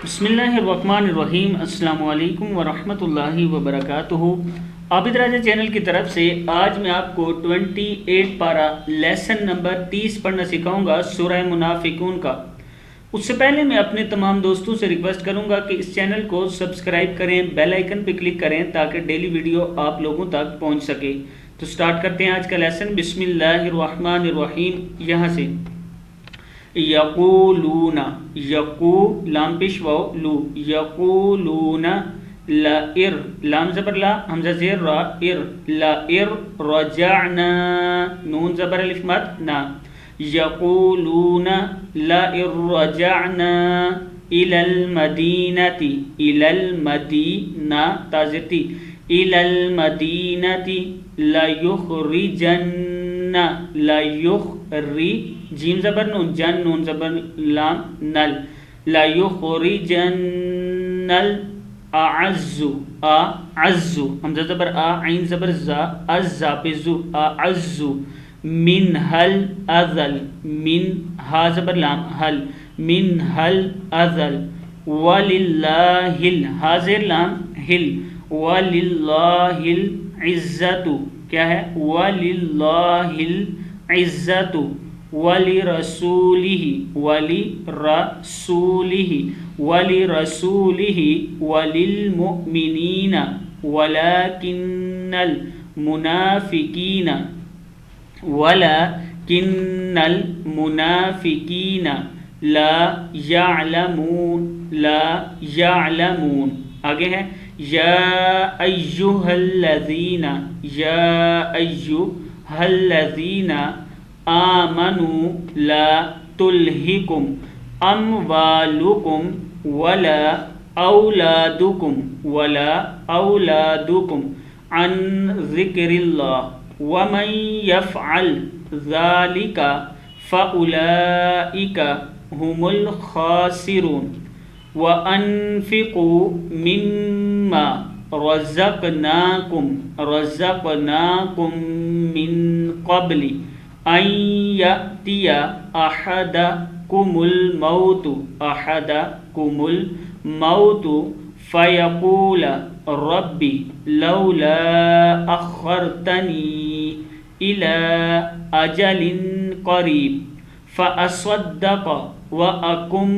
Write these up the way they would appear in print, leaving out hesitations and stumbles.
بسم اللہ الرحمن الرحیم۔ السلام علیکم ورحمۃ اللہ وبرکاتہ۔ عابد راجہ چینل کی طرف سے آج میں آپ کو 28 پارہ لیسن نمبر 30 پڑھنا سکھاؤں گا سورہ منافقون کا۔ اس سے پہلے میں اپنے تمام دوستوں سے ریکویسٹ کروں گا کہ اس چینل کو سبسکرائب کریں، بیل آئیکن پہ کلک کریں تاکہ ڈیلی ویڈیو آپ لوگوں تک پہنچ سکے۔ تو سٹارٹ کرتے ہیں آج کا لیسن۔ بسم اللہ الرحمن الرحیم۔ یہاں سے یقولون، یقو لام پیش واو لو، یقولون لئر لام زبر لا حمزہ زیر را ار لئر رجعنا نون زبر الف مد نا، یقولون لئر رجعنا الى المدینة الى المدینہ تازتی الى المدینة لیخرجن لیخری جیم زبر نون جن نون زبر لام نل لیخرجن الاعز اعز حمزہ زبر عین زبر زا ازا پزو اعز من حل اذل من ہا زبر لام حل من حل اذل وللہ ہا زیر لام ہل وللہ العزت کیا ہے وَلِلَّهِ الْعِزَّةُ وَلِرَسُولِهِ وَلِلْمُؤْمِنِينَ وَلَكِنَّ الْمُنَافِقِينَ لَا يَعْلَمُونَ آگے ہے یا ایہا الذین آمنوا لا تلہکم اموالکم ولا اولادکم عن ذکر اللہ ومن یفعل ذلک فاولئک هم الخاسرون وَأَنفِقُوا مِمَّا رَزَقْنَاكُمْ مِنْ قَبْلِ أَنْ يَأْتِيَ أَحَدَكُمُ الْمَوْتُ فَيَقُولَ رَبِّ لَوْلَا أَخَّرْتَنِي إِلَى أَجَلٍ قَرِيبٍ فَأَصَدَّقَ وَأَكُن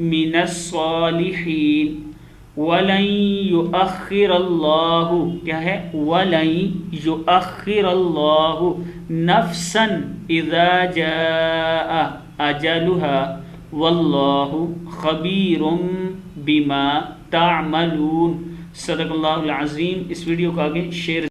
من الصالحین ولن یؤخر اللہ کیا ہے ولن یؤخر اللہ نفسا اذا جاء اجلها واللہ خبیر بما تعملون۔ صدق اللہ العظیم۔ اس ویڈیو کو آگے شیئر